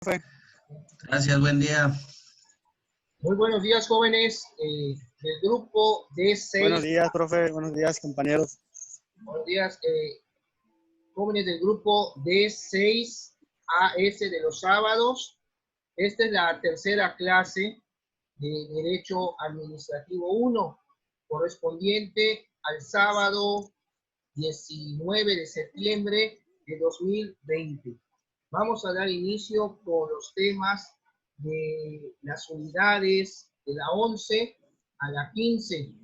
profe. Gracias, buen día. Muy buenos días, jóvenes del grupo D6. Buenos días, profe. Buenos días, compañeros. Buenos días, jóvenes del grupo D6 AS de los sábados. Esta es la tercera clase de Derecho Administrativo 1, correspondiente al sábado 19 de septiembre de 2020. Vamos a dar inicio con los temas de las unidades de la 11 a la 15.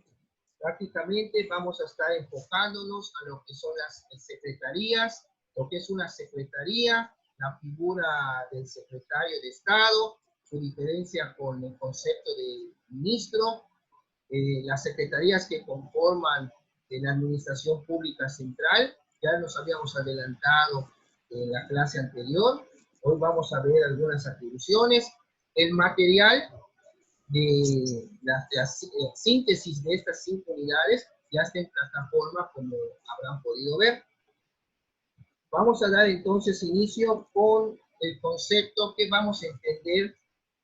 Prácticamente vamos a estar enfocándonos a lo que son las secretarías, lo que es una secretaría, la figura del secretario de Estado, su diferencia con el concepto de ministro, las secretarías que conforman la Administración Pública Central. Ya nos habíamos adelantado en la clase anterior. Hoy vamos a ver algunas atribuciones. El material de la síntesis de estas 5 unidades ya está en plataforma, como habrán podido ver. Vamos a dar entonces inicio con el concepto que vamos a entender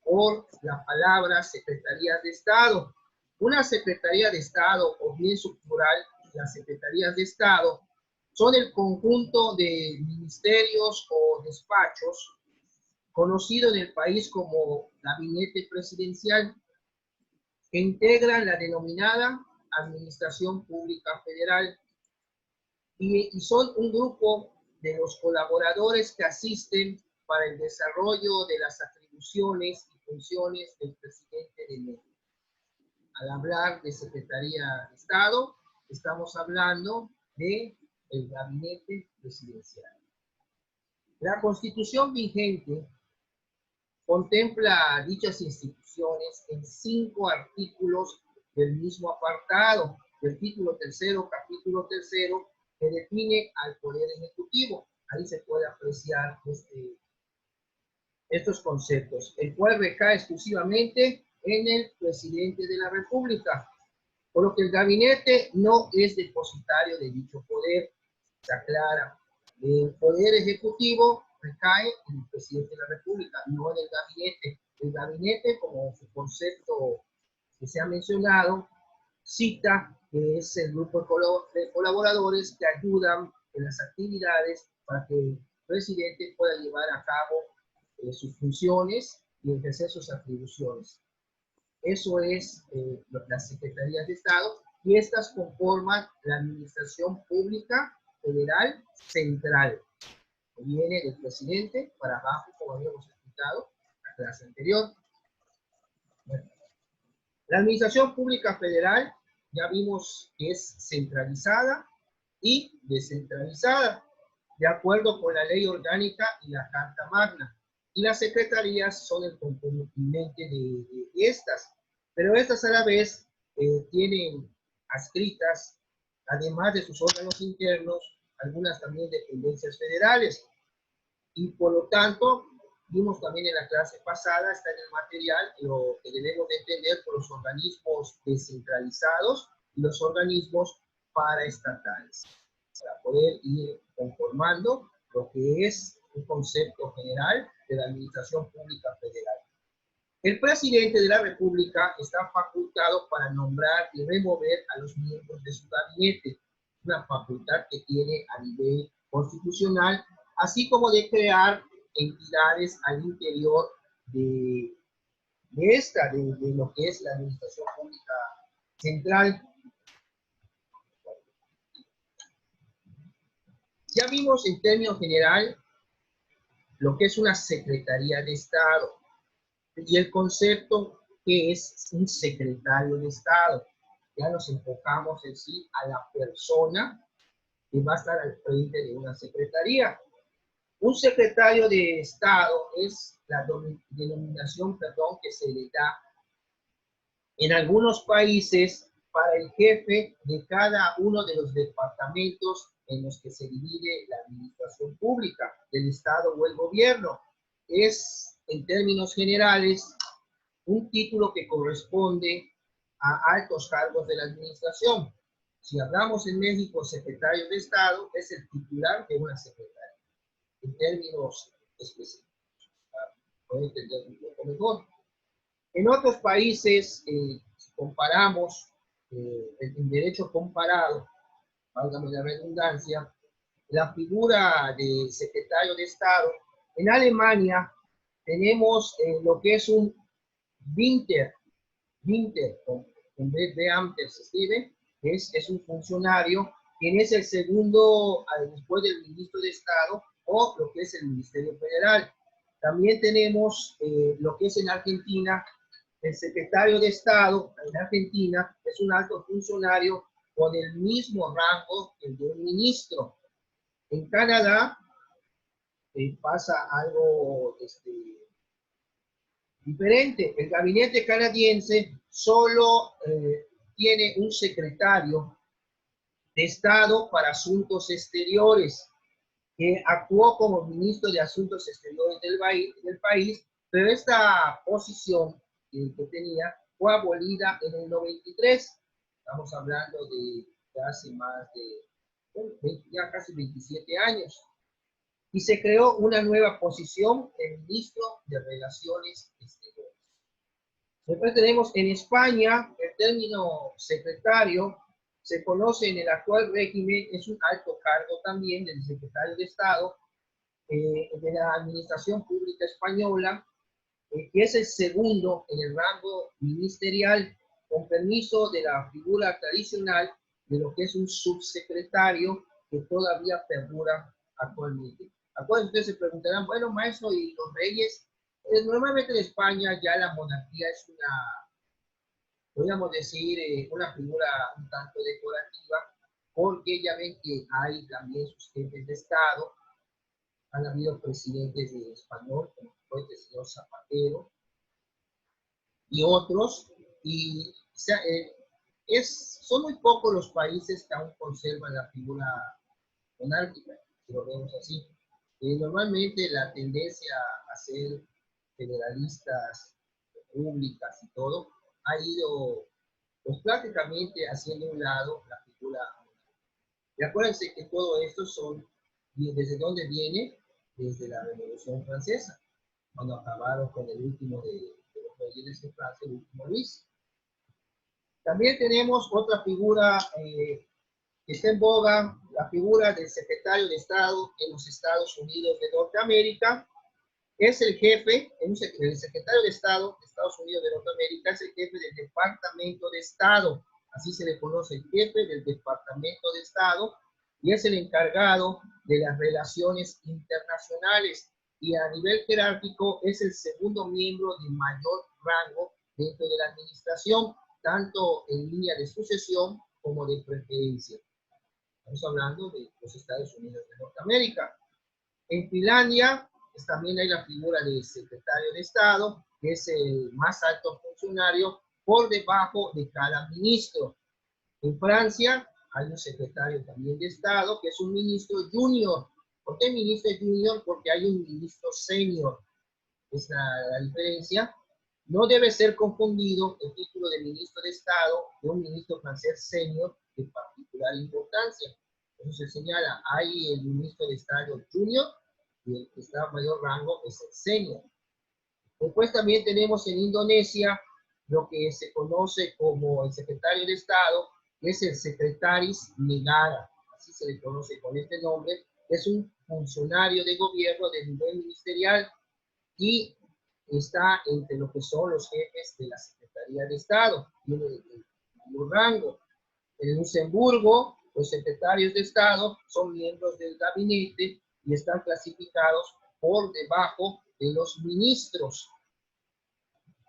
por la palabra Secretarías de Estado. Una Secretaría de Estado, o bien su plural, las Secretarías de Estado, son el conjunto de ministerios o despachos conocido en el país como gabinete presidencial, que integran la denominada Administración Pública Federal y son un grupo de los colaboradores que asisten para el desarrollo de las atribuciones y funciones del presidente de México. Al hablar de Secretaría de Estado, estamos hablando del gabinete presidencial. La Constitución vigente contempla dichas instituciones en 5 artículos del mismo apartado, del título tercero, capítulo tercero, que define al Poder Ejecutivo. Ahí se puede apreciar estos conceptos, el cual recae exclusivamente en el presidente de la República, por lo que el gabinete no es depositario de dicho poder. Se aclara, el Poder Ejecutivo recae en el presidente de la República, no en el gabinete. El gabinete, como su concepto que se ha mencionado, cita que es el grupo de colaboradores que ayudan en las actividades para que el presidente pueda llevar a cabo sus funciones y ejercer sus atribuciones. Eso es las Secretarías de Estado, y estas conforman la Administración Pública Federal Central, que viene del presidente para abajo, como habíamos explicado en la clase anterior. Bueno, la Administración Pública Federal ya vimos que es centralizada y descentralizada, de acuerdo con la Ley Orgánica y la Carta Magna. Y las secretarías son el complemento de estas, pero estas a la vez tienen adscritas, además de sus órganos internos, algunas también dependencias federales. Y por lo tanto, vimos también en la clase pasada, está en el material, lo que debemos de entender por los organismos descentralizados y los organismos paraestatales, para poder ir conformando lo que es un concepto general de la Administración Pública Federal. El presidente de la República está facultado para nombrar y remover a los miembros de su gabinete, una facultad que tiene a nivel constitucional, así como de crear entidades al interior de lo que es la Administración Pública Central. Ya vimos en términos general lo que es una Secretaría de Estado y el concepto que es un secretario de Estado. Ya nos enfocamos en sí a la persona que va a estar al frente de una secretaría. Un secretario de Estado es la denominación, que se le da en algunos países para el jefe de cada uno de los departamentos en los que se divide la administración pública del Estado o el gobierno. Es, en términos generales, un título que corresponde a altos cargos de la administración. Si hablamos en México, secretario de Estado es el titular de una secretaría, en términos específicos. poder entender un poco mejor. En otros países, si comparamos en derecho comparado, válgame la redundancia, la figura de secretario de Estado, en Alemania tenemos lo que es un Winter, con B de antes se escribe, es un funcionario, quien es el segundo después del ministro de Estado o lo que es el Ministerio Federal. También tenemos lo que es en Argentina, el secretario de Estado en Argentina es un alto funcionario con el mismo rango que el de un ministro. En Canadá pasa algo diferente. El gabinete canadiense solo tiene un secretario de Estado para Asuntos Exteriores, que actuó como ministro de Asuntos Exteriores del país, pero esta posición que tenía fue abolida en el 93. Estamos hablando de hace más de ya casi 27 años. Y se creó una nueva posición de ministro de Relaciones Exteriores. Después tenemos en España el término secretario, se conoce en el actual régimen, es un alto cargo también del secretario de Estado de la Administración Pública Española, que es el segundo en el rango ministerial, con permiso de la figura tradicional de lo que es un subsecretario que todavía perdura actualmente. Acuérdense, ustedes se preguntarán, bueno, maestro, ¿y los reyes? Normalmente en España ya la monarquía es una, podríamos decir, una figura un tanto decorativa, porque ya ven que hay también sus jefes de Estado, han habido presidentes de español, como fue el señor Zapatero, y otros, y o sea, son muy pocos los países que aún conservan la figura monárquica, si lo vemos así. Normalmente la tendencia a ser federalistas, repúblicas y todo, ha ido pues prácticamente haciendo un lado la figura monárquica. Y acuérdense que todo esto ¿desde dónde viene? Desde la Revolución Francesa, cuando acabaron con el último de los reyes de Francia, el último Luis. También tenemos otra figura que está en boga, la figura del secretario de Estado en los Estados Unidos de Norteamérica. Es el jefe, el secretario de Estado de Estados Unidos de Norteamérica es el jefe del Departamento de Estado, así se le conoce, el jefe del Departamento de Estado, y es el encargado de las relaciones internacionales, y a nivel jerárquico es el segundo miembro de mayor rango dentro de la administración, tanto en línea de sucesión como de preferencia. Estamos hablando de los Estados Unidos de Norteamérica. En Finlandia también hay la figura del secretario de Estado, que es el más alto funcionario por debajo de cada ministro. En Francia hay un secretario también de Estado, que es un ministro junior. ¿Por qué ministro junior? Porque hay un ministro senior. Esa es la diferencia. No debe ser confundido el título de ministro de Estado de un ministro francés senior de particular importancia. Eso se señala, hay el ministro de Estado junior y el que está a mayor rango es el senior. Después también tenemos en Indonesia lo que se conoce como el secretario de Estado, que es el secretaris negara, así se le conoce con este nombre, es un funcionario de gobierno de nivel ministerial y está entre lo que son los jefes de la Secretaría de Estado, tiene el mayor rango. En Luxemburgo, los secretarios de Estado son miembros del gabinete y están clasificados por debajo de los ministros.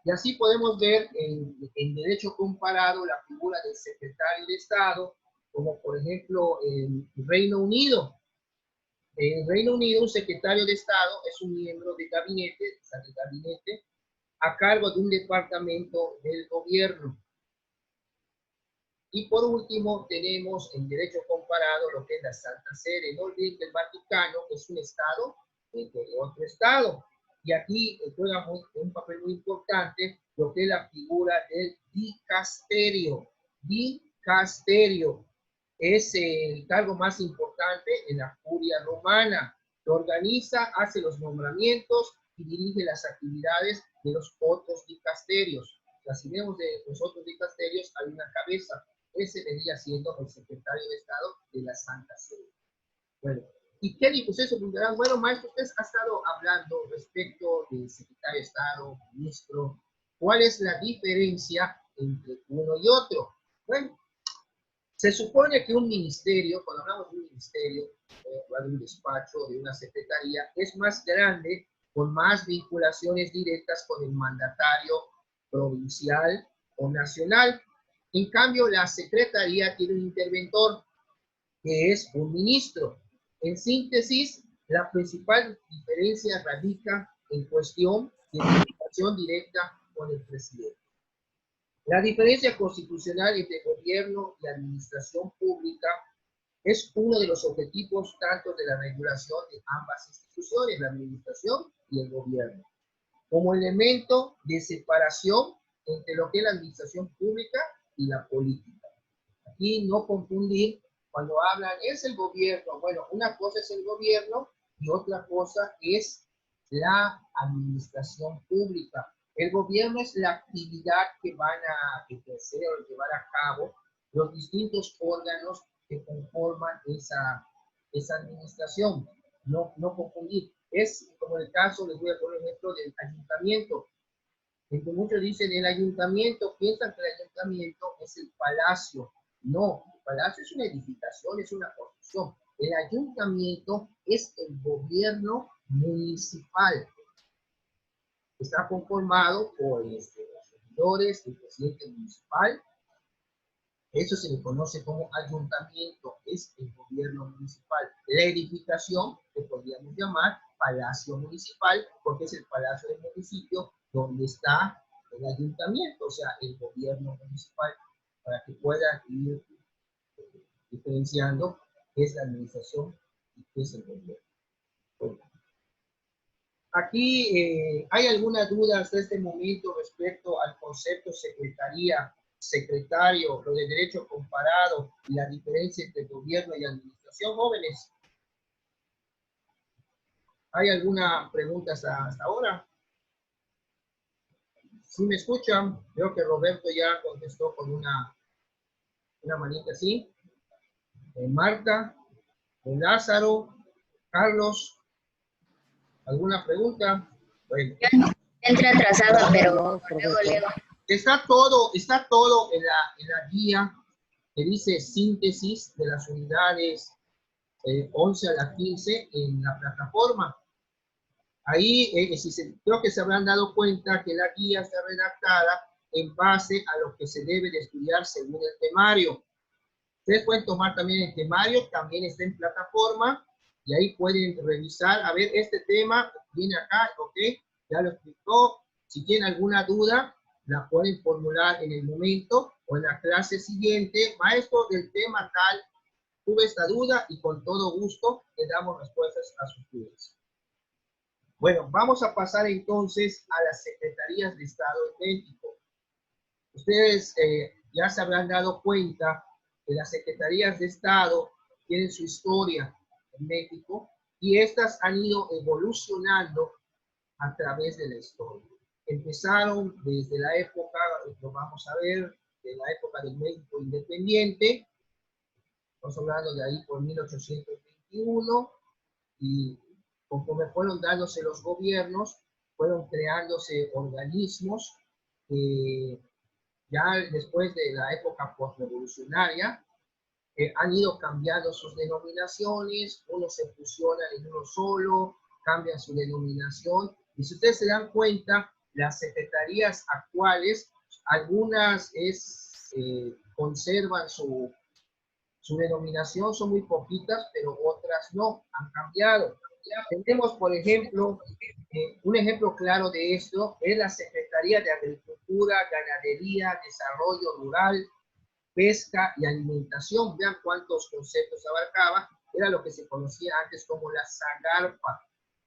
Y así podemos ver en derecho comparado la figura del secretario de Estado, como por ejemplo en Reino Unido. En Reino Unido, un secretario de Estado es un miembro de gabinete, a cargo de un departamento del gobierno. Y por último, tenemos en derecho comparado lo que es la Santa Sede. No olviden que el Vaticano es un Estado dentro de otro Estado. Y aquí juega un papel muy importante lo que es la figura del dicasterio. Dicasterio es el cargo más importante en la curia romana, que organiza, hace los nombramientos y dirige las actividades de los otros dicasterios. O sea, si vemos de los otros dicasterios, hay una cabeza. Ese vendría siendo el secretario de Estado de la Santa Sede. Bueno, ¿y qué dijo? Ustedes se preguntarán, bueno, maestro, usted ha estado hablando respecto del secretario de Estado, ministro. ¿Cuál es la diferencia entre uno y otro? Bueno, se supone que un ministerio, cuando hablamos de un ministerio, de un despacho, de una secretaría, es más grande, con más vinculaciones directas con el mandatario provincial o nacional. En cambio, la secretaría tiene un interventor, que es un ministro. En síntesis, la principal diferencia radica en cuestión de vinculación directa con el presidente. La diferencia constitucional entre gobierno y administración pública es uno de los objetivos tanto de la regulación de ambas instituciones, la administración y el gobierno, como elemento de separación entre lo que es la administración pública y la política. Aquí no confundir cuando hablan, es el gobierno. Bueno, una cosa es el gobierno y otra cosa es la administración pública. El gobierno es la actividad que van a ejercer o llevar a cabo los distintos órganos que conforman esa administración. No confundir. Es como el caso, les voy a poner un ejemplo del ayuntamiento. En que muchos dicen el ayuntamiento, piensan que el ayuntamiento es el palacio. No, el palacio es una edificación, es una construcción. El ayuntamiento es el gobierno municipal. Está conformado por los servidores, el presidente municipal. Eso se le conoce como ayuntamiento, es el gobierno municipal. La edificación, que podríamos llamar palacio municipal, porque es el palacio del municipio donde está el ayuntamiento, o sea, el gobierno municipal, para que puedan ir diferenciando qué es la administración y qué es el gobierno. Bueno, aquí hay alguna duda hasta este momento respecto al concepto secretaría, secretario, lo de derecho comparado y la diferencia entre gobierno y administración, jóvenes. ¿Hay alguna pregunta hasta ahora? Si me escuchan, veo que Roberto ya contestó con una manita así. Marta, Lázaro, Carlos, ¿alguna pregunta? Bueno. Entra atrasado, pero luego leo. Está todo en la guía que dice síntesis de las unidades 11 a la 15 en la plataforma. Ahí creo que se habrán dado cuenta que la guía está redactada en base a lo que se debe de estudiar según el temario. Ustedes pueden tomar también el temario, también está en plataforma, y ahí pueden revisar, a ver, este tema viene acá, ok, ya lo explicó. Si tienen alguna duda, la pueden formular en el momento o en la clase siguiente. Maestro, del tema tal, tuve esta duda y con todo gusto le damos respuestas a sus dudas. Bueno, vamos a pasar entonces a las secretarías de Estado en México. Ustedes ya se habrán dado cuenta que las secretarías de Estado tienen su historia en México y estas han ido evolucionando a través de la historia. Empezaron desde la época, lo vamos a ver, de la época del México independiente, estamos hablando de ahí por 1821, y conforme fueron dándose los gobiernos, fueron creándose organismos que ya después de la época postrevolucionaria han ido cambiando sus denominaciones, unos se fusionan en uno solo, cambian su denominación, y si ustedes se dan cuenta, las secretarías actuales, algunas conservan su denominación, son muy poquitas, pero otras no, han cambiado. Tenemos, por ejemplo, un ejemplo claro de esto, es la Secretaría de Agricultura, Ganadería, Desarrollo Rural, Pesca y Alimentación. Vean cuántos conceptos abarcaba. Era lo que se conocía antes como la SAGARPA.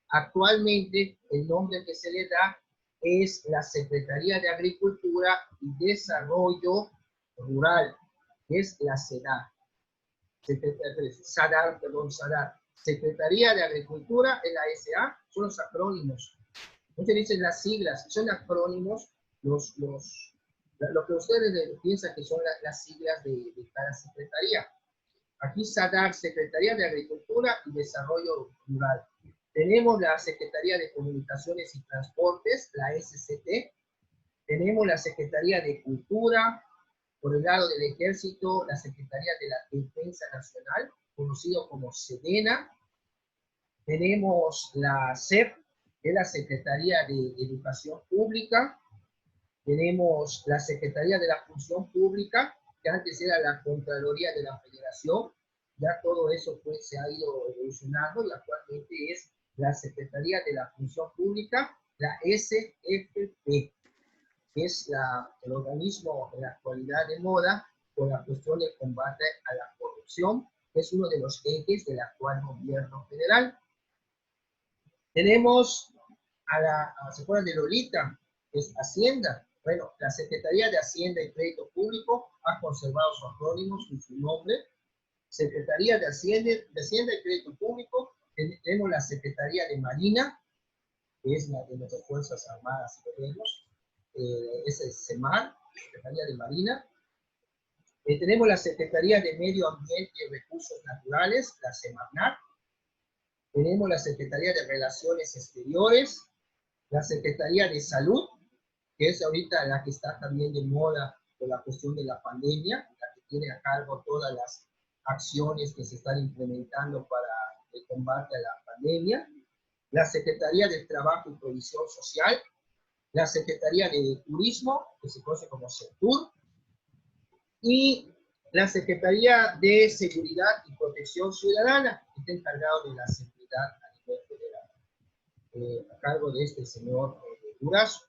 Actualmente, el nombre que se le da es la Secretaría de Agricultura y Desarrollo Rural, que es la SEDAR. SADAR. Secretaría de Agricultura, es la SA, son los acrónimos. Muchos dicen las siglas, son acrónimos, lo que ustedes piensan que son las siglas de cada secretaría. Aquí SADAR, Secretaría de Agricultura y Desarrollo Rural. Tenemos la Secretaría de Comunicaciones y Transportes, la SCT. Tenemos la Secretaría de Cultura, por el lado del Ejército, la Secretaría de la Defensa Nacional, conocido como SEDENA. Tenemos la SEP, que es la Secretaría de Educación Pública. Tenemos la Secretaría de la Función Pública, que antes era la Contraloría de la Federación. Ya todo eso pues, se ha ido evolucionando y actualmente es la Secretaría de la Función Pública, la SFP, que es el organismo en la actualidad de moda con la cuestión del combate a la corrupción, que es uno de los ejes del actual gobierno federal. Tenemos ¿se acuerdan de Lolita? Que es Hacienda. Bueno, la Secretaría de Hacienda y Crédito Público ha conservado su acrónimo y su nombre. Secretaría de Hacienda y Crédito Público. Tenemos la Secretaría de Marina, que es la de nuestras Fuerzas Armadas y Gobiernos. Esa es SEMAR, Secretaría de Marina. Tenemos la Secretaría de Medio Ambiente y Recursos Naturales, la SEMARNAT. Tenemos la Secretaría de Relaciones Exteriores, la Secretaría de Salud, que es ahorita la que está también de moda por la cuestión de la pandemia, la que tiene a cargo todas las acciones que se están implementando para el combate a la pandemia, la Secretaría del Trabajo y Provisión Social, la Secretaría de Turismo, que se conoce como SECTUR, y la Secretaría de Seguridad y Protección Ciudadana, que está encargado de la seguridad a nivel federal, a cargo de este señor Durazo.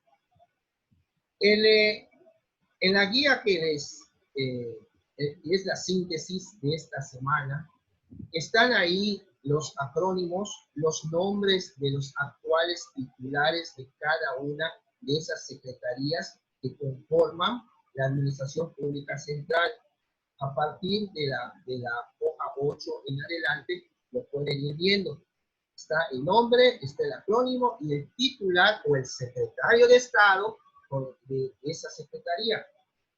En la guía que es la síntesis de esta semana, están ahí los acrónimos, los nombres de los actuales titulares de cada una de esas secretarías que conforman la Administración Pública Central. A partir de la hoja 8 en adelante, lo pueden ir viendo. Está el nombre, está el acrónimo y el titular o el secretario de Estado de esa secretaría,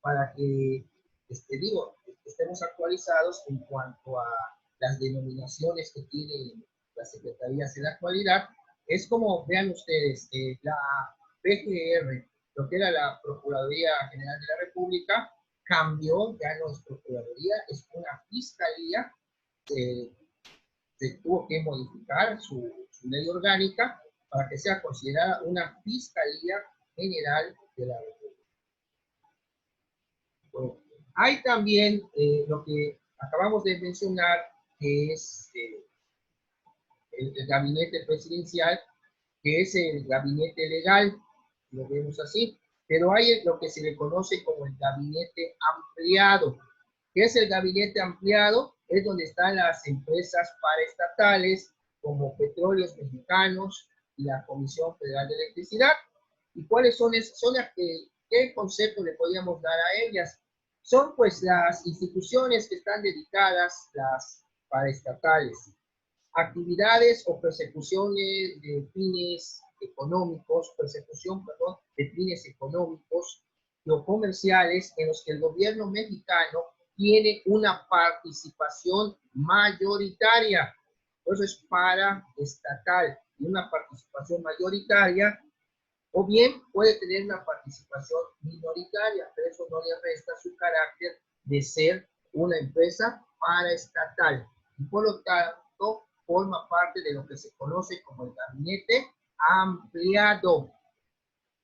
para que, estemos actualizados en cuanto a las denominaciones que tienen las secretarías en la actualidad. Es como, vean ustedes, la PGR, lo que era la Procuraduría General de la República, cambió, ya no es Procuraduría, es una Fiscalía. Se tuvo que modificar su ley orgánica para que sea considerada una Fiscalía General de la República. Bueno, hay también lo que acabamos de mencionar, que es el gabinete presidencial, que es el gabinete legal, lo vemos así, pero hay lo que se le conoce como el gabinete ampliado. ¿Qué es el gabinete ampliado? Es donde están las empresas paraestatales como Petróleos Mexicanos y la Comisión Federal de Electricidad. ¿Y cuáles son esas? ¿Qué concepto le podríamos dar a ellas? Son pues las instituciones que están dedicadas, las paraestatales, actividades o persecuciones de fines económicos, de fines económicos o comerciales en los que el gobierno mexicano tiene una participación mayoritaria. Eso es paraestatal, y una participación mayoritaria, o bien puede tener una participación minoritaria, pero eso no le resta su carácter de ser una empresa paraestatal. Y por lo tanto, forma parte de lo que se conoce como el gabinete ampliado.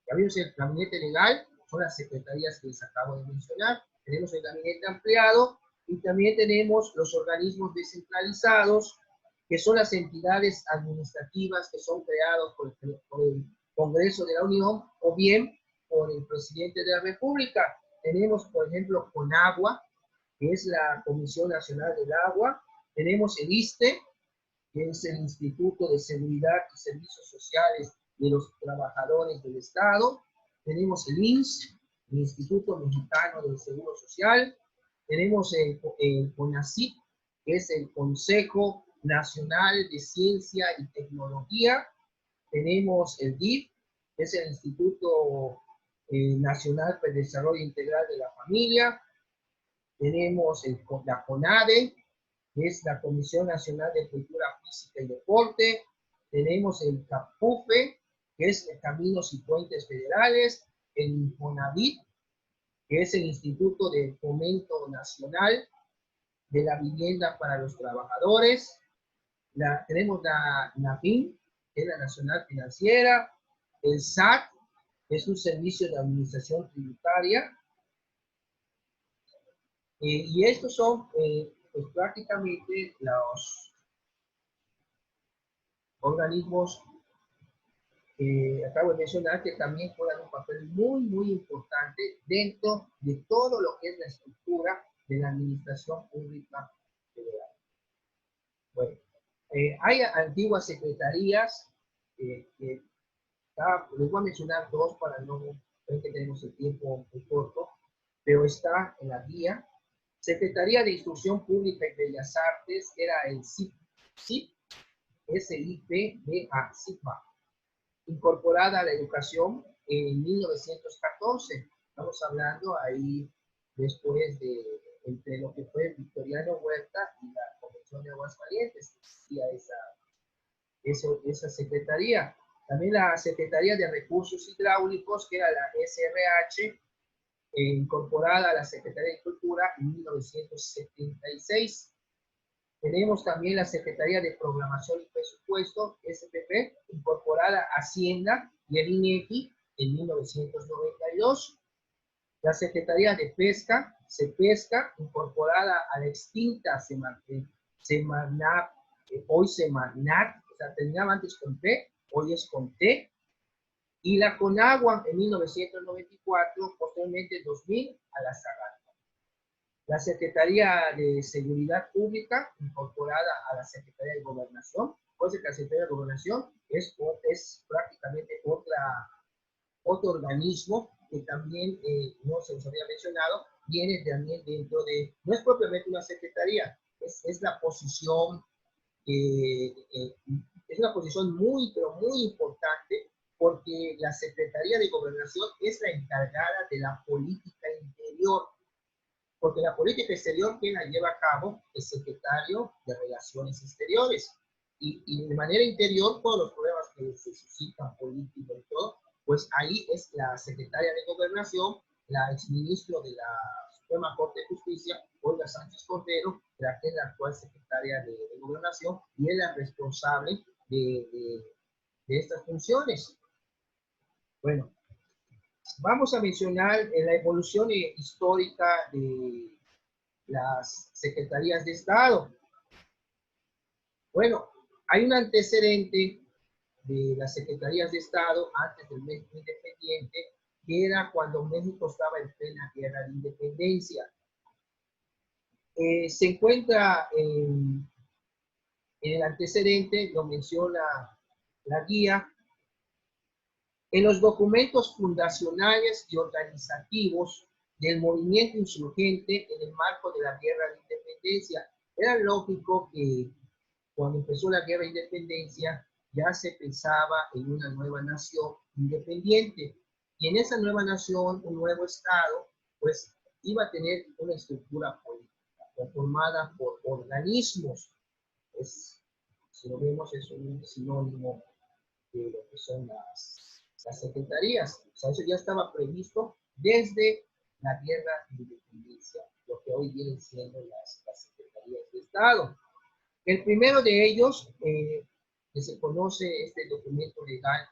Ya vimos el gabinete legal, son las secretarías que les acabo de mencionar. Tenemos el gabinete ampliado y también tenemos los organismos descentralizados, que son las entidades administrativas que son creados por el Congreso de la Unión o bien por el presidente de la República. Tenemos, por ejemplo, CONAGUA, que es la Comisión Nacional del Agua. Tenemos el ISSSTE, que es el Instituto de Seguridad y Servicios Sociales de los Trabajadores del Estado. Tenemos el IMSS, el Instituto Mexicano del Seguro Social. Tenemos el CONACYT, que es el Consejo Nacional de Ciencia y Tecnología. Tenemos el DIF, es el Instituto Nacional para el Desarrollo Integral de la Familia. Tenemos la CONADE, que es la Comisión Nacional de Cultura Física y Deporte. Tenemos el CAPUFE, que es Caminos y Puentes Federales. El INFONAVIT, que es el Instituto de Fomento Nacional de la Vivienda para los Trabajadores. Tenemos la NAFIN, que es la Nacional Financiera. El SAT, que es un servicio de administración tributaria. Y estos son pues, prácticamente los organismos que acabo de mencionar, que también juegan un papel muy, muy importante dentro de todo lo que es la estructura de la administración pública federal. Bueno, hay antiguas secretarías, les voy a mencionar dos para no ver que tenemos el tiempo muy corto, pero está en la guía. Secretaría de Instrucción Pública y Bellas Artes era el SIPBA, SIPBA, incorporada a la educación en 1914. Estamos hablando ahí después de, entre lo que fue Victoriano Huerta y la Convención de Aguascalientes, existía esa secretaría. También la Secretaría de Recursos Hidráulicos, que era la SRH, incorporada a la Secretaría de Cultura en 1976. Tenemos también la Secretaría de Programación y Presupuesto, SPP, incorporada a Hacienda y el INEGI en 1992. La Secretaría de Pesca, CEPESCA, incorporada a la extinta Semarnat, hoy Semarnat, o sea, terminaba antes con P, hoy es con T. Y la CONAGUA en 1994, posteriormente en 2000 a la SAGAT. La Secretaría de Seguridad Pública, incorporada a la Secretaría de Gobernación, pues la Secretaría de Gobernación es prácticamente otro organismo que también, no se nos había mencionado, viene también dentro de, no es propiamente una secretaría, es la posición, es una posición muy, pero muy importante, porque la Secretaría de Gobernación es la encargada de la política interior, porque la política exterior quien la lleva a cabo el secretario de Relaciones Exteriores, y de manera interior todos los problemas que se suscitan políticos y todo, pues ahí es la secretaria de Gobernación, la exministro de la Suprema Corte de Justicia, Olga Sánchez Cordero, la que es la actual secretaria de Gobernación, y es la responsable de estas funciones. Bueno, vamos a mencionar la evolución histórica de las secretarías de Estado. Bueno, hay un antecedente de las secretarías de Estado antes del México independiente, que era cuando México estaba en plena guerra de independencia. Se encuentra en el antecedente, lo menciona la guía, en los documentos fundacionales y organizativos del movimiento insurgente en el marco de la Guerra de Independencia. Era lógico que cuando empezó la Guerra de Independencia ya se pensaba en una nueva nación independiente. Y en esa nueva nación, un nuevo Estado, pues iba a tener una estructura política conformada por organismos. Si lo vemos, es un sinónimo de lo que son las secretarías. O sea, eso ya estaba previsto desde la Guerra de Independencia, lo que hoy vienen siendo las secretarías de Estado. El primero de ellos, que se conoce este documento legal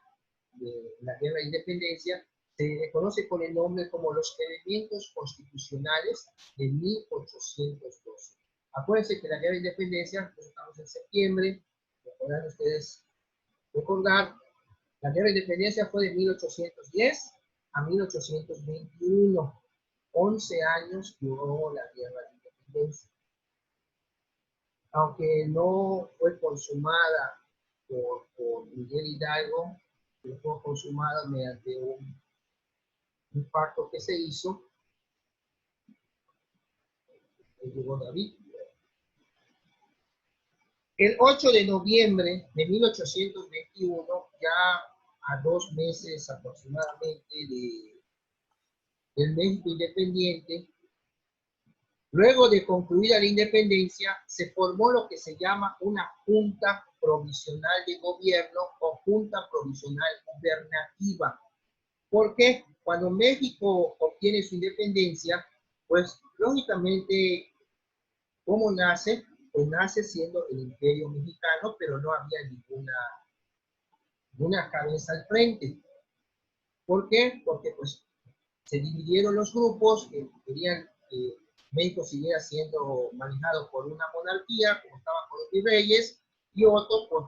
de la Guerra de Independencia, se le conoce con el nombre como los elementos constitucionales de 1812. Acuérdense que la Guerra de Independencia, nosotros estamos en septiembre, podrán ustedes recordar, la Guerra de Independencia fue de 1810 a 1821. 11 años duró la Guerra de Independencia. Aunque no fue consumada por Miguel Hidalgo, fue consumada mediante un pacto que se hizo. Llegó David. El 8 de noviembre de 1821 ya a 2 meses aproximadamente del México independiente, luego de concluida la independencia, se formó lo que se llama una Junta Provisional de Gobierno o Junta Provisional Gubernativa. ¿Por qué? Cuando México obtiene su independencia, pues lógicamente, ¿cómo nace? Pues nace siendo el Imperio Mexicano, pero no había ninguna cabeza al frente. ¿Por qué? Porque pues se dividieron los grupos que querían que México siguiera siendo manejado por una monarquía, como estaban con los virreyes, y otros pues,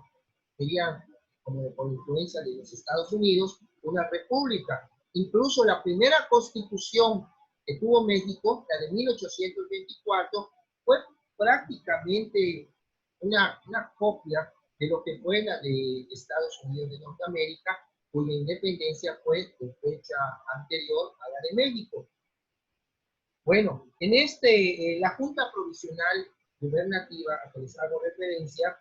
querían, como por influencia de los Estados Unidos, una república. Incluso la primera constitución que tuvo México, la de 1824, fue prácticamente una copia de lo que fue la de Estados Unidos de Norteamérica, cuya independencia fue de fecha anterior a la de México. Bueno, en la Junta Provisional Gubernativa, a que les hago referencia,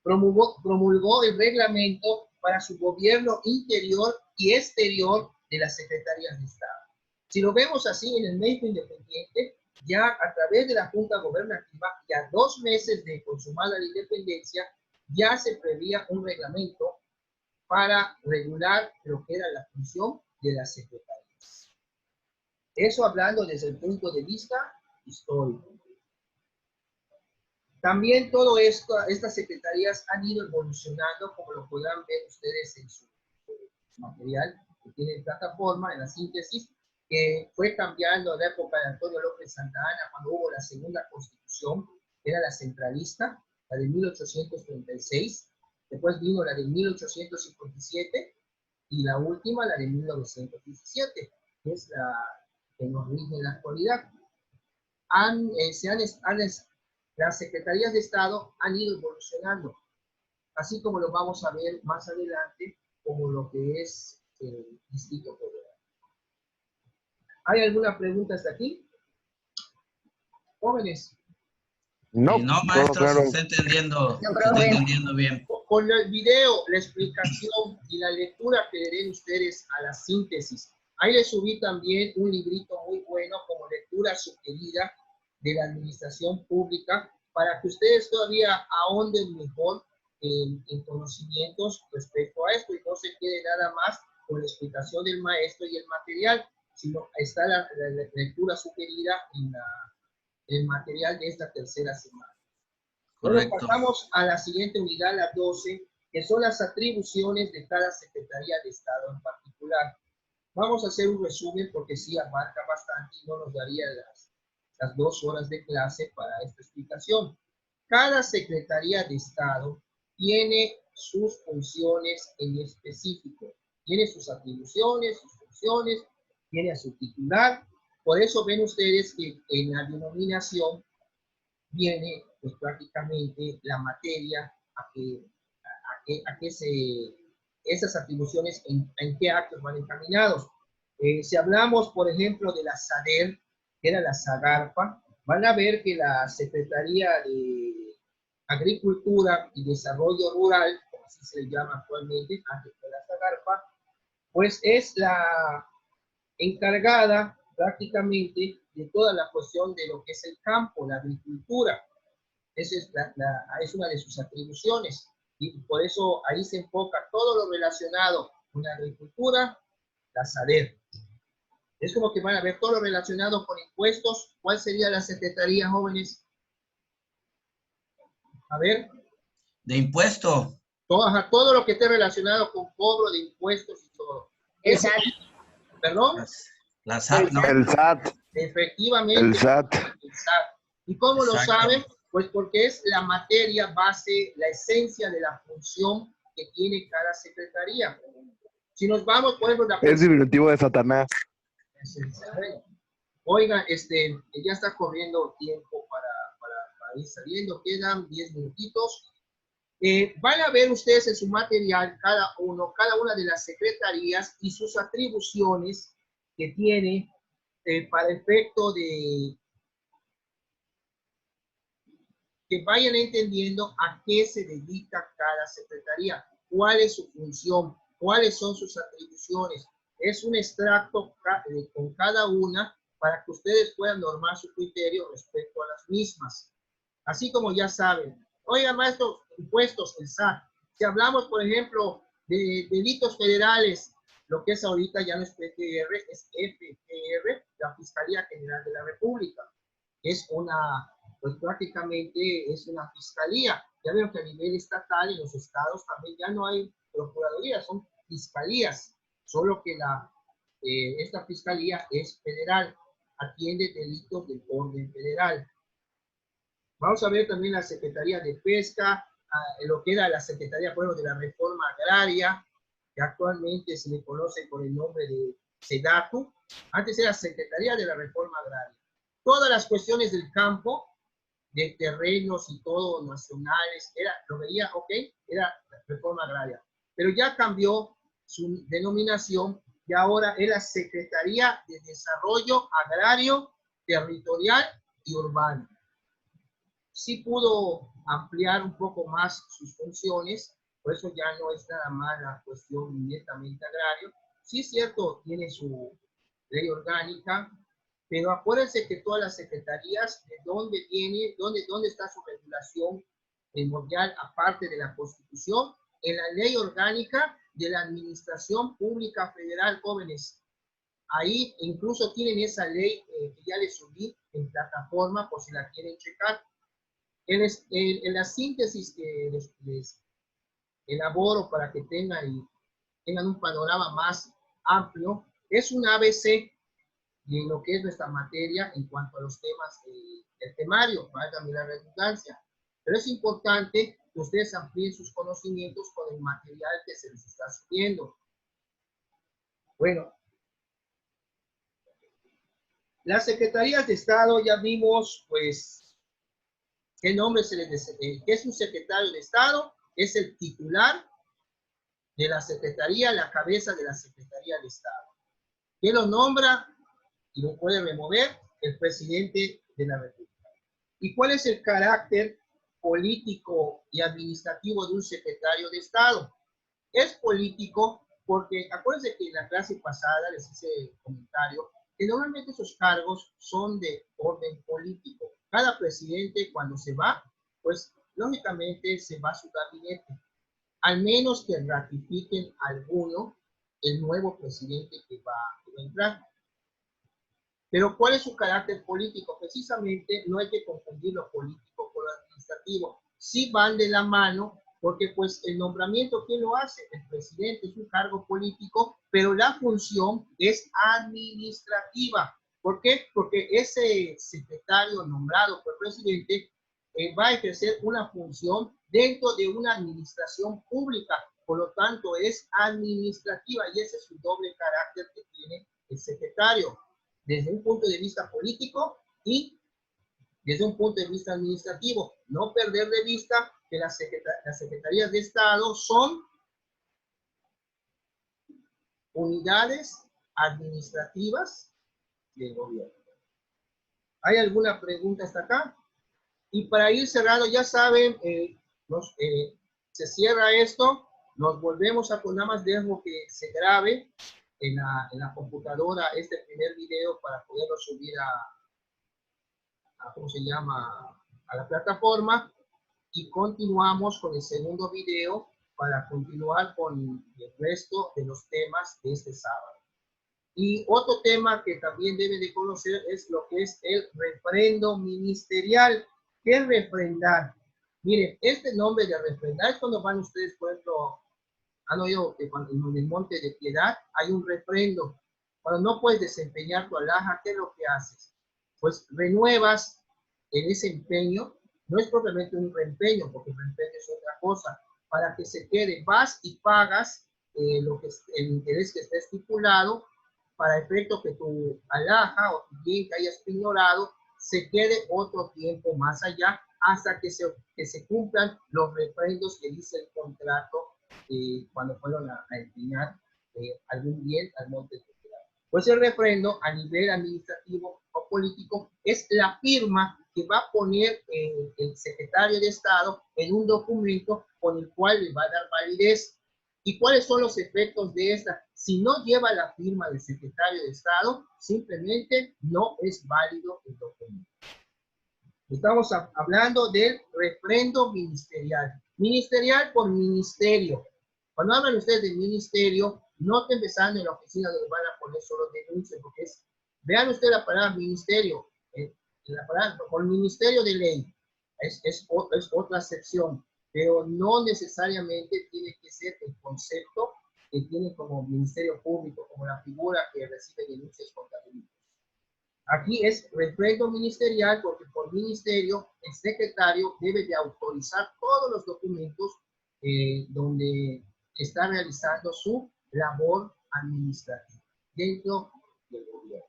promulgó el reglamento para su gobierno interior y exterior de las secretarías de Estado. Si lo vemos así en el México independiente, ya a través de la Junta Gobernativa, ya 2 meses de consumada la independencia, ya se prevía un reglamento para regular lo que era la función de las secretarías. Eso hablando desde el punto de vista histórico. También todo esto, estas secretarías han ido evolucionando, como lo podrán ver ustedes en su material que tiene en plataforma, en la síntesis, que fue cambiando en la época de Antonio López Santa Anna, cuando hubo la segunda constitución, que era la centralista, la de 1836, después vino la de 1857, y la última, la de 1917, que es la que nos rige en la actualidad. Las secretarías de Estado han ido evolucionando, así como lo vamos a ver más adelante, como lo que es el Distrito Federal. ¿Hay alguna pregunta hasta aquí? Jóvenes. No, No, no todo maestro, claro. se está entendiendo, No, se está profe. entendiendo bien. Con el video, la explicación y la lectura que le den ustedes a la síntesis. Ahí les subí también un librito muy bueno como lectura sugerida de la administración pública para que ustedes todavía ahonden mejor en conocimientos respecto a esto y no se quede nada más con la explicación del maestro y el material, sino está la lectura sugerida en el material de esta tercera semana. Luego Correcto. pasamos a la siguiente unidad, la 12, que son las atribuciones de cada Secretaría de Estado en particular. Vamos a hacer un resumen porque sí abarca bastante y no nos daría las 2 horas de clase para esta explicación. Cada Secretaría de Estado tiene sus funciones en específico. Tiene sus atribuciones, sus funciones, tiene a su titular. Por eso ven ustedes que en la denominación viene pues prácticamente la materia esas atribuciones en qué actos van encaminados. Si hablamos, por ejemplo, de la SADER, que era la SAGARPA, van a ver que la Secretaría de Agricultura y Desarrollo Rural, como así se le llama actualmente, antes de la SAGARPA, pues es la encargada prácticamente de toda la cuestión de lo que es el campo, la agricultura. Esa es una de sus atribuciones y por eso ahí se enfoca todo lo relacionado con la agricultura, la SADER. Es como que van a ver todo lo relacionado con impuestos. ¿Cuál sería la secretaría, jóvenes? A ver. De impuesto. Todo lo que esté relacionado con cobro de impuestos y todo. El SAT. ¿Perdón? La SAT, ¿no? El SAT. Efectivamente. El SAT. El SAT. ¿Y cómo lo Exacto. saben? Pues porque es la materia base, la esencia de la función que tiene cada secretaría. Si nos vamos, por ejemplo, Es diminutivo de Satanás. Oigan, ya está corriendo tiempo para ir saliendo, quedan 10 minutitos. Van a ver ustedes en su material cada una de las secretarías y sus atribuciones que tiene para efecto de que vayan entendiendo a qué se dedica cada secretaría, cuál es su función. cuáles son sus atribuciones. Es un extracto con cada una para que ustedes puedan normar su criterio respecto a las mismas. Así como ya saben, oiga, maestro, impuestos, el SAT. Si hablamos, por ejemplo, de delitos federales, lo que es ahorita ya no es PGR, es FGR, la Fiscalía General de la República. Es una, pues prácticamente es una fiscalía. Ya veo que a nivel estatal, en los estados también ya no hay procuradurías, son fiscalías. Solo que esta fiscalía es federal, atiende delitos del orden federal. Vamos a ver también la Secretaría de Pesca, lo que era la Secretaría de la Reforma Agraria, que actualmente se le conoce por el nombre de SEDATU. Antes era Secretaría de la Reforma Agraria. Todas las cuestiones del campo, de terrenos y todo, nacionales, lo veía, ok, era la Reforma Agraria. Pero ya cambió su denominación y ahora es la Secretaría de Desarrollo Agrario, Territorial y Urbano. Sí pudo ampliar un poco más sus funciones, por eso ya no es nada más la cuestión netamente agrario. Sí es cierto, tiene su ley orgánica, pero acuérdense que todas las secretarías, ¿de dónde viene, dónde está su regulación primordial, aparte de la Constitución? En la ley orgánica de la Administración Pública Federal, jóvenes. Ahí incluso tienen esa ley que ya les subí en plataforma por si la quieren checar. En la síntesis que les elaboro para que tengan un panorama más amplio, es un ABC de lo que es nuestra materia en cuanto a los temas del temario, válgame la redundancia. Pero es importante que ustedes amplíen sus conocimientos con el material que se les está subiendo. Bueno, las secretarías de Estado ya vimos, pues, ¿qué nombre se les dice? ¿Qué es un secretario de Estado? Es el titular de la secretaría, la cabeza de la Secretaría de Estado. ¿Quién lo nombra y lo puede remover? El presidente de la República. ¿Y cuál es el carácter político y administrativo de un secretario de Estado? Es político porque, acuérdense que en la clase pasada les hice el comentario que normalmente esos cargos son de orden político. Cada presidente cuando se va, pues lógicamente se va a su gabinete, al menos que ratifiquen alguno el nuevo presidente que va a entrar. Pero ¿cuál es su carácter político? Precisamente no hay que confundir lo político con lo administrativo. Sí van de la mano, porque pues el nombramiento, ¿quién lo hace? El presidente, es un cargo político, pero la función es administrativa. ¿Por qué? Porque ese secretario nombrado por el presidente va a ejercer una función dentro de una administración pública. Por lo tanto, es administrativa y ese es su doble carácter que tiene el secretario, desde un punto de vista político y desde un punto de vista administrativo. No perder de vista que las secretarías de Estado son unidades administrativas del gobierno. ¿Hay alguna pregunta hasta acá? Y para ir cerrando, ya saben, se cierra esto, nos volvemos a, nada más dejo que se grabe en la computadora este primer video para poderlo subir ¿cómo se llama? A la plataforma, y continuamos con el segundo video para continuar con el resto de los temas de este sábado. Y otro tema que también deben de conocer es lo que es el refrendo ministerial. ¿Qué es refrendar? Miren, este nombre de refrendar es cuando van ustedes, por ejemplo, han oído que cuando en el Monte de Piedad hay un refrendo. Cuando no puedes desempeñar tu alhaja, ¿qué es lo que haces? Pues renuevas en ese empeño. No es propiamente un reempeño, porque el reempeño es otra cosa. Para que se quede, vas y pagas el interés que está estipulado, para efecto que tu alhaja o tu bien que hayas ignorado se quede otro tiempo más allá, hasta que se cumplan los refrendos que dice el contrato cuando fueron a empeñar algún bien al monte de Piedad. Pues el refrendo a nivel administrativo o político es la firma que va a poner el secretario de Estado en un documento con el cual le va a dar validez. ¿Y cuáles son los efectos de esta? Si no lleva la firma del secretario de Estado, simplemente no es válido el documento. Estamos hablando del refrendo ministerial. Ministerial por ministerio. Cuando hablan ustedes de ministerio, no estén empezando en la oficina donde van a poner solo denuncias, porque es, vean ustedes la palabra ministerio, la palabra, por ministerio de ley, es otra sección, pero no necesariamente tiene que ser el concepto que tiene como ministerio público, como la figura que recibe denuncias contra delitos. Aquí es refrendo ministerial porque por ministerio el secretario debe de autorizar todos los documentos donde está realizando su labor administrativa dentro del gobierno.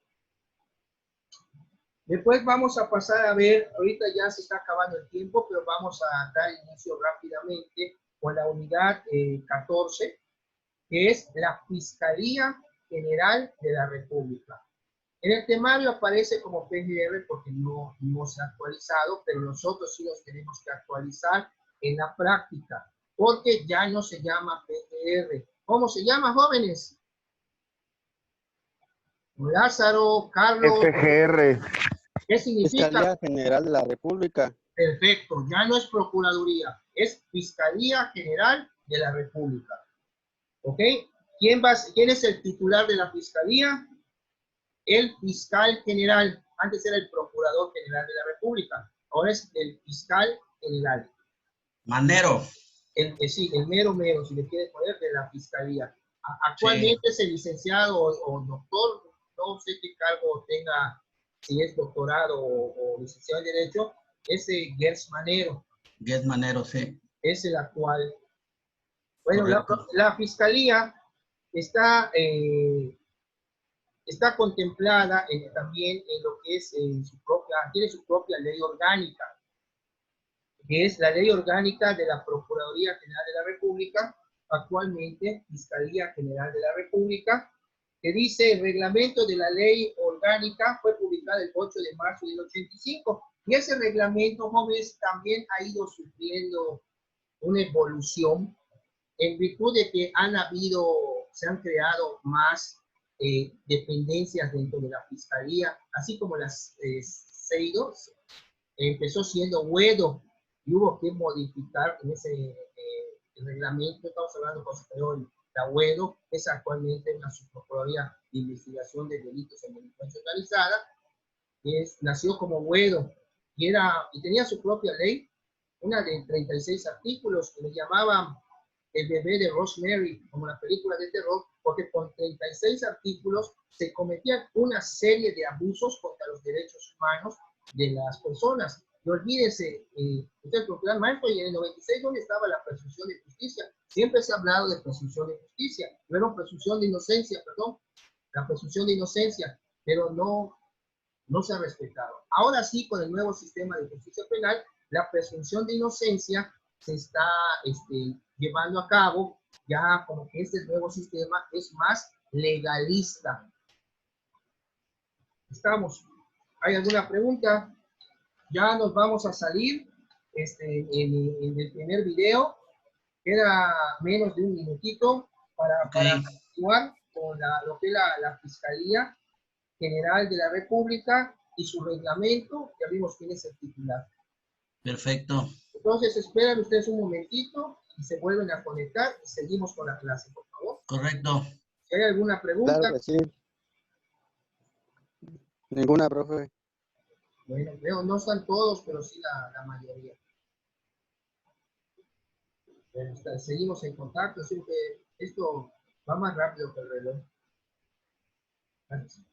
Después vamos a pasar a ver, ahorita ya se está acabando el tiempo, pero vamos a dar inicio rápidamente con la unidad 14, que es la Fiscalía General de la República. En el temario aparece como PGR porque no se ha actualizado, pero nosotros sí los tenemos que actualizar en la práctica, porque ya no se llama PGR. ¿Cómo se llama, jóvenes? Lázaro, Carlos. FGR. ¿Qué significa? Fiscalía General de la República. Perfecto, ya no es Procuraduría, es Fiscalía General de la República. ¿Ok? ¿Quién es el titular de la Fiscalía? El fiscal general. Antes era el Procurador General de la República, ahora es el fiscal general. Manero. Sí, el mero, si le quiere poner, de la Fiscalía. Actualmente sí. Es el licenciado o doctor, no sé qué cargo tenga, si es doctorado o licenciado en Derecho, ese Gers Manero. Gers Manero, sí. Es el actual. Bueno, la Fiscalía está contemplada también en lo que es tiene su propia ley orgánica, que es la ley orgánica de la Procuraduría General de la República, actualmente Fiscalía General de la República, que dice el reglamento de la ley orgánica fue publicado el 8 de marzo del 85, y ese reglamento, jóvenes, también ha ido sufriendo una evolución en virtud de que se han creado más dependencias dentro de la Fiscalía, así como las CEIDOS. Empezó siendo WEDO y hubo que modificar en ese reglamento. Estamos hablando de cosas peores. La WEDO es actualmente una subprocuraduría de investigación de delitos en delincuencia organizada, nació como WEDO y tenía su propia ley, una de 36 artículos que le llamaban El bebé de Rosemary, como la película de terror, porque con 36 artículos se cometían una serie de abusos contra los derechos humanos de las personas. Y olvídense, usted procurar maestro, y en el 96, ¿dónde estaba la presunción de justicia? Siempre se ha hablado de presunción de justicia, pero presunción de inocencia, perdón, la presunción de inocencia, pero no se ha respetado. Ahora sí, con el nuevo sistema de justicia penal, la presunción de inocencia se está llevando a cabo, ya como que este nuevo sistema es más legalista. ¿Hay alguna pregunta? Ya nos vamos a salir en el primer video. Queda menos de un minutito para continuar con lo que es la Fiscalía General de la República y su reglamento. Ya vimos quién es el titular. Perfecto. Entonces, esperen ustedes un momentito y se vuelven a conectar y seguimos con la clase, por favor. Correcto. Si hay alguna pregunta. Claro que sí. Ninguna, profe. Bueno, creo no están todos, pero sí la mayoría. Bueno, seguimos en contacto, así que esto va más rápido que el reloj. Gracias.